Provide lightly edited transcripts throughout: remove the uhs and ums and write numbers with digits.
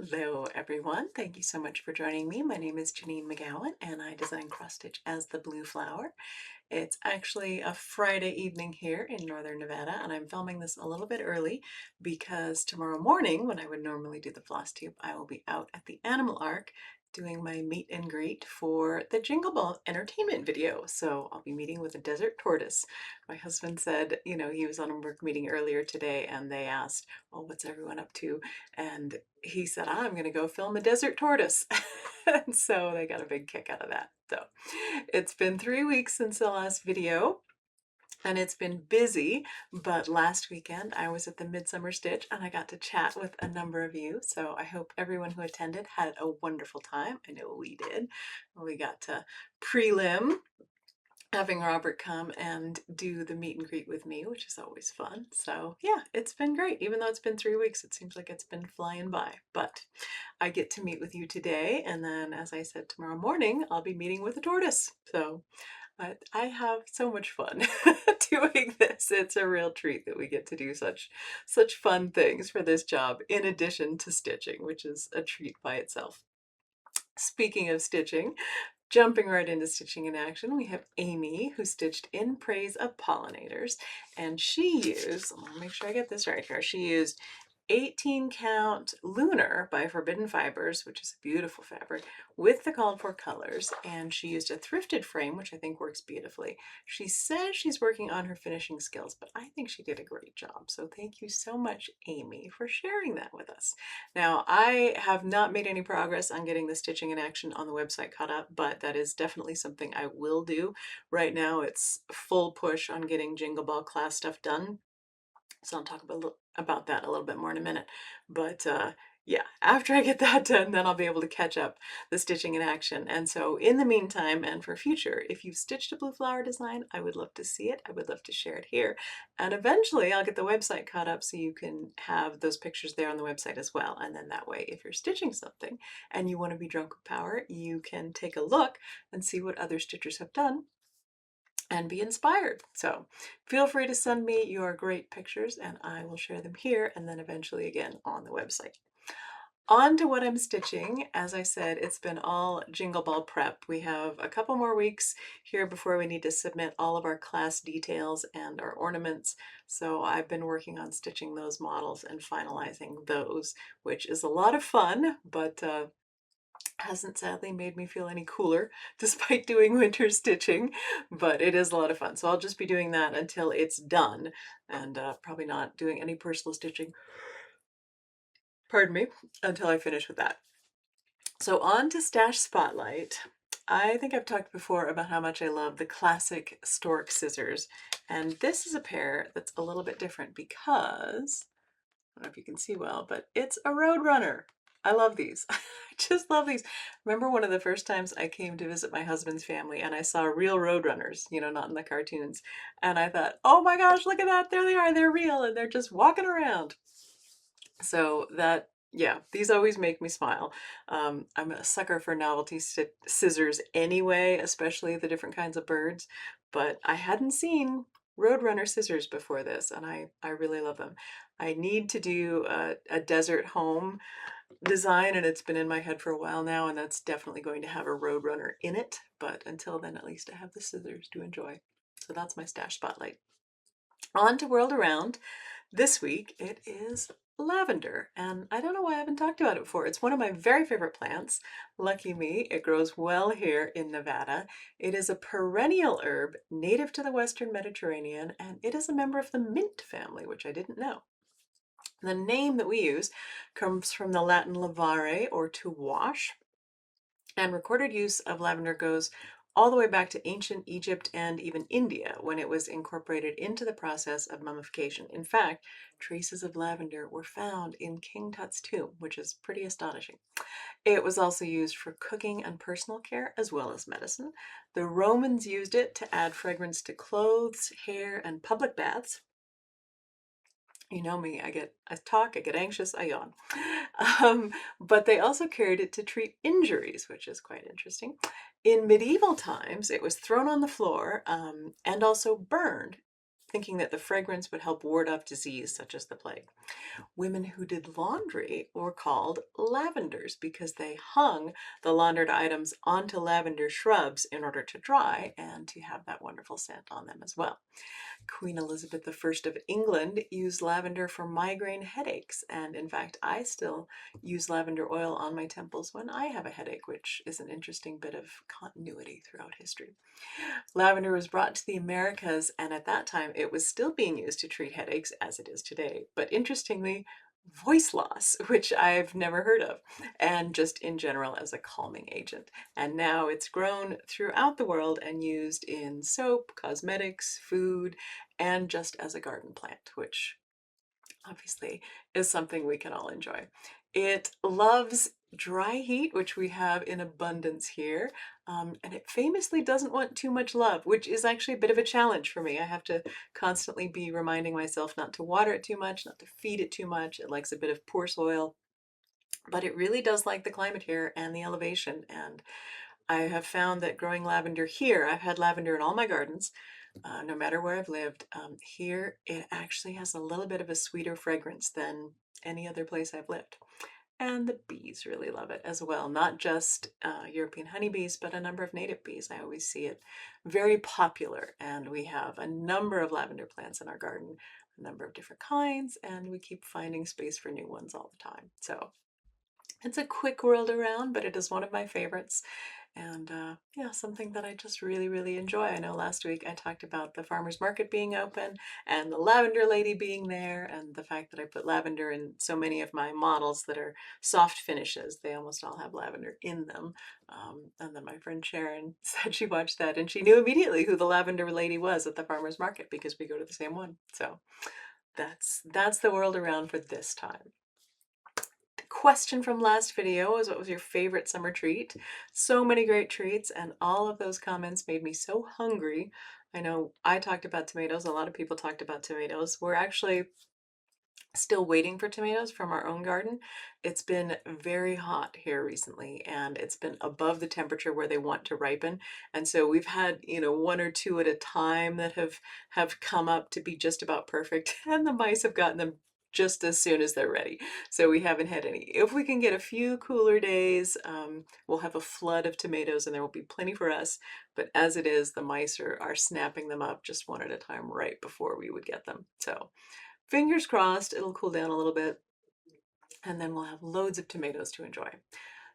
Hello everyone, thank you so much for joining me. My name is Janine McGowan and I design cross stitch as the blue flower. It's actually a Friday evening here in Northern Nevada and I'm filming this a little bit early because tomorrow morning when I would normally do the Flosstube, I will be out at the Animal Ark doing my meet and greet for the Jingle Ball entertainment video. So I'll be meeting with a desert tortoise. My husband said, he was on a work meeting earlier today and they asked, well, what's everyone up to? And he said, I'm going to go film a desert tortoise. And so they got a big kick out of that. So it's been 3 weeks since the last video and it's been busy, but last weekend I was at the Midsummer Stitch and I got to chat with a number of you. So I hope everyone who attended had a wonderful time. I know we did. We got to prelim having Robert come and do the meet and greet with me, which is always fun. So yeah, it's been great. Even though it's been 3 weeks, it seems like it's been flying by, but I get to meet with you today. And then, as I said, tomorrow morning, I'll be meeting with a tortoise. So I have so much fun doing this. It's a real treat that we get to do such fun things for this job in addition to stitching, which is a treat by itself. Speaking of stitching, jumping right into stitching in action, we have Amy who stitched in praise of pollinators, and she used, I want to make sure I get this right here, she used 18 count Lunar by Forbidden Fibers, which is a beautiful fabric, with the called for colors, and she used a thrifted frame, which I think works beautifully. She says she's working on her finishing skills, but I think she did a great job. So thank you so much, Amy, for sharing that with us. Now, I have not made any progress on getting the stitching in action on the website caught up, but that is definitely something I will do. Right now, it's full push on getting Jingle Ball class stuff done. So I'll talk about that a little bit more in a minute. But yeah, after I get that done, then I'll be able to catch up the stitching in action. And so in the meantime, and for future, if you've stitched a blue flower design, I would love to see it. I would love to share it here. And eventually I'll get the website caught up so you can have those pictures there on the website as well. And then that way, if you're stitching something and you want to be drunk with power, you can take a look and see what other stitchers have done and be inspired. So feel free to send me your great pictures and I will share them here and then eventually again on the website. On to what I'm stitching. As I said, it's been all Jingle Ball prep. We have a couple more weeks here before we need to submit all of our class details and our ornaments. So I've been working on stitching those models and finalizing those, which is a lot of fun, but hasn't sadly made me feel any cooler despite doing winter stitching, but it is a lot of fun. So I'll just be doing that until it's done and probably not doing any personal stitching, pardon me, until I finish with that. So on to Stash Spotlight. I think I've talked before about how much I love the classic stork scissors, and this is a pair that's a little bit different because I don't know if you can see well, but it's a Roadrunner. I love these. I just love these. Remember one of the first times I came to visit my husband's family and I saw real Roadrunners, not in the cartoons. And I thought, oh my gosh, look at that. There they are. They're real and they're just walking around. So that, yeah, these always make me smile. I'm a sucker for novelty scissors anyway, especially the different kinds of birds, but I hadn't seen Roadrunner scissors before this, and I really love them. I need to do a desert home design, and it's been in my head for a while now, and that's definitely going to have a Roadrunner in it, but until then, at least I have the scissors to enjoy. So that's my stash spotlight. On to World Around. This week it is lavender, and I don't know why I haven't talked about it before. It's one of my very favorite plants. Lucky me, it grows well here in Nevada. It is a perennial herb native to the Western Mediterranean, and it is a member of the mint family, which I didn't know. The name that we use comes from the Latin lavare, or to wash, and recorded use of lavender goes all the way back to ancient Egypt and even India when it was incorporated into the process of mummification. In fact, traces of lavender were found in King Tut's tomb, which is pretty astonishing. It was also used for cooking and personal care as well as medicine. The Romans used it to add fragrance to clothes, hair, and public baths. You know me, I get anxious, I yawn. But they also carried it to treat injuries, which is quite interesting. In medieval times, it was thrown on the floor and also burned thinking that the fragrance would help ward off disease such as the plague. Women who did laundry were called lavenders because they hung the laundered items onto lavender shrubs in order to dry and to have that wonderful scent on them as well. Queen Elizabeth I of England used lavender for migraine headaches, and in fact, I still use lavender oil on my temples when I have a headache, which is an interesting bit of continuity throughout history. Lavender was brought to the Americas, and at that time it was still being used to treat headaches as it is today. But interestingly, voice loss, which I've never heard of, and just in general as a calming agent. And now it's grown throughout the world and used in soap, cosmetics, food, and just as a garden plant, which obviously is something we can all enjoy. It loves dry heat, which we have in abundance here, and it famously doesn't want too much love, which is actually a bit of a challenge for me. I have to constantly be reminding myself not to water it too much, not to feed it too much. It likes a bit of poor soil, but it really does like the climate here and the elevation. And I have found that growing lavender here, I've had lavender in all my gardens, no matter where I've lived. Here, it actually has a little bit of a sweeter fragrance than any other place I've lived. And the bees really love it as well, not just European honeybees, but a number of native bees. I always see it very popular, and we have a number of lavender plants in our garden, a number of different kinds, and we keep finding space for new ones all the time. So it's a quick world around, but it is one of my favorites. And yeah, something that I just really, really enjoy. I know last week I talked about the farmer's market being open and the lavender lady being there, and the fact that I put lavender in so many of my models that are soft finishes. They almost all have lavender in them. And then my friend Sharon said she watched that and she knew immediately who the lavender lady was at the farmer's market because we go to the same one. So that's the world around for this time. Question from last video was, what was your favorite summer treat? So many great treats, and all of those comments made me so hungry. I know I talked about tomatoes, a lot of people talked about tomatoes. We're actually still waiting for tomatoes from our own garden. It's been very hot here recently, and it's been above the temperature where they want to ripen. And so we've had, one or two at a time that have come up to be just about perfect, and the mice have gotten them just as soon as they're ready. So we haven't had any. If we can get a few cooler days, we'll have a flood of tomatoes and there will be plenty for us. But as it is, the mice are snapping them up just one at a time right before we would get them. So fingers crossed, it'll cool down a little bit, and then we'll have loads of tomatoes to enjoy.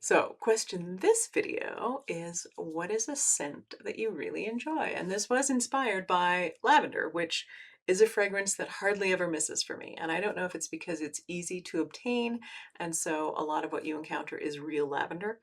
So, question this video is, what is a scent that you really enjoy? And this was inspired by lavender, which is a fragrance that hardly ever misses for me. And I don't know if it's because it's easy to obtain, and so a lot of what you encounter is real lavender.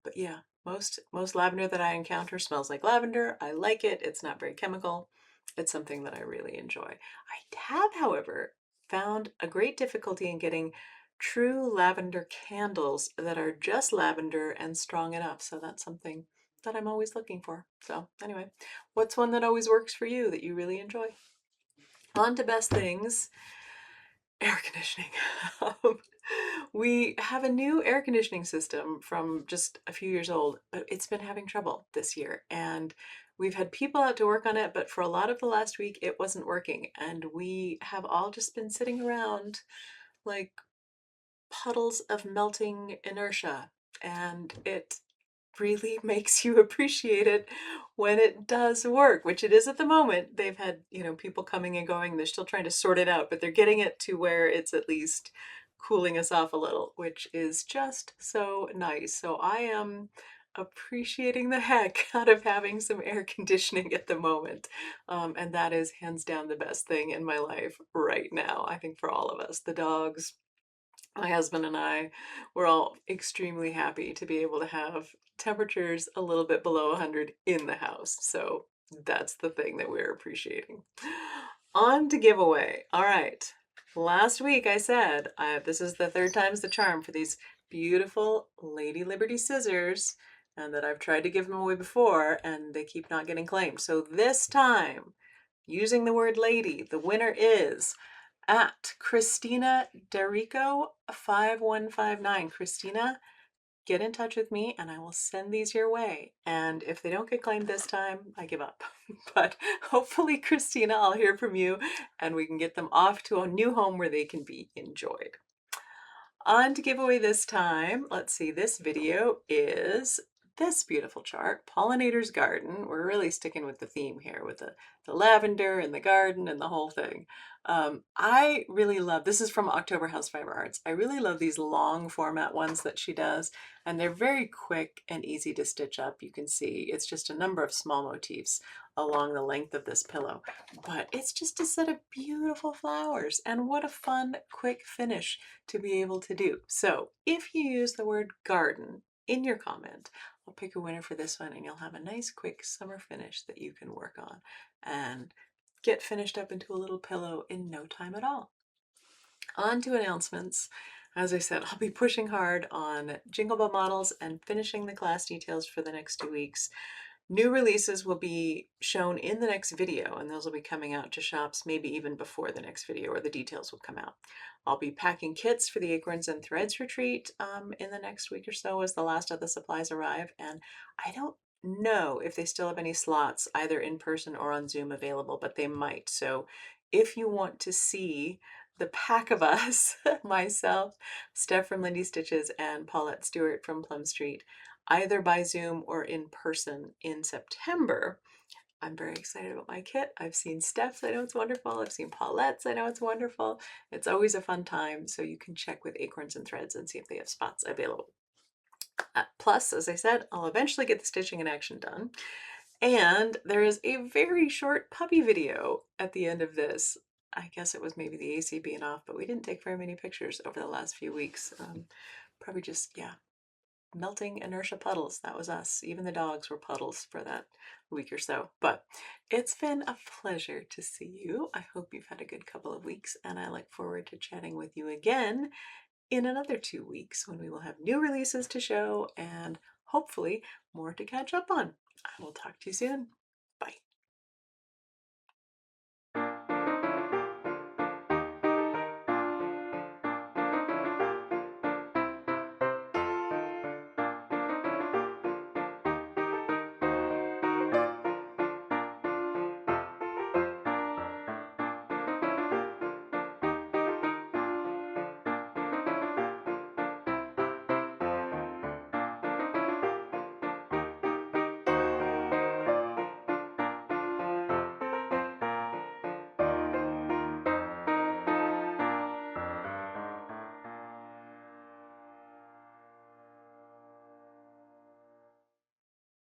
But yeah, most lavender that I encounter smells like lavender. I like it. It's not very chemical. It's something that I really enjoy. I have, however, found a great difficulty in getting true lavender candles that are just lavender and strong enough. So that's something that I'm always looking for. So anyway, what's one that always works for you that you really enjoy? On to best things. Air conditioning. Um, we have a new air conditioning system from just a few years old, but it's been having trouble this year. And we've had people out to work on it, but for a lot of the last week, it wasn't working. And we have all just been sitting around like puddles of melting inertia. And it really makes you appreciate it when it does work, which it is at the moment. They've had, people coming and going. They're still trying to sort it out, but they're getting it to where it's at least cooling us off a little, which is just so nice. So I am appreciating the heck out of having some air conditioning at the moment. And that is hands down the best thing in my life right now. I think for all of us, the dogs, my husband and I were all extremely happy to be able to have temperatures a little bit below 100 in the house. So that's the thing that we're appreciating. On to giveaway. All right. Last week I said this is the third time's the charm for these beautiful Lady Liberty scissors, and that I've tried to give them away before and they keep not getting claimed. So this time, using the word lady, the winner is at Christina Derico 5159. Christina, get in touch with me and I will send these your way. And if they don't get claimed this time, I give up. But hopefully, Christina, I'll hear from you and we can get them off to a new home where they can be enjoyed. On to giveaway this time. Let's see, this video is this beautiful chart, Pollinator's Garden. We're really sticking with the theme here with the lavender and the garden and the whole thing. I really love, this is from October House Fiber Arts. I really love these long format ones that she does, and they're very quick and easy to stitch up. You can see it's just a number of small motifs along the length of this pillow, but it's just a set of beautiful flowers, and what a fun, quick finish to be able to do. So if you use the word garden in your comment, I'll pick a winner for this one and you'll have a nice quick summer finish that you can work on and get finished up into a little pillow in no time at all. On to announcements. As I said, I'll be pushing hard on Jingle Bell models and finishing the class details for the next 2 weeks. New releases will be shown in the next video, and those will be coming out to shops maybe even before the next video, or the details will come out. I'll be packing kits for the Acorns and Threads retreat in the next week or so as the last of the supplies arrive, and I don't know if they still have any slots either in person or on Zoom available, but they might. So if you want to see the pack of us, myself, Steph from Lindy Stitches, and Paulette Stewart from Plum Street, either by Zoom or in person in September. I'm very excited about my kit. I've seen Steph's, I know it's wonderful. I've seen Paulette's, I know it's wonderful. It's always a fun time, so you can check with Acorns and Threads and see if they have spots available. Plus, as I said, I'll eventually get the stitching and action done. And there is a very short puppy video at the end of this. I guess it was maybe the AC being off, but we didn't take very many pictures over the last few weeks. Probably just, yeah, melting inertia puddles. That was us. Even the dogs were puddles for that week or so. But it's been a pleasure to see you. I hope you've had a good couple of weeks, and I look forward to chatting with you again in another 2 weeks when we will have new releases to show and hopefully more to catch up on. I will talk to you soon.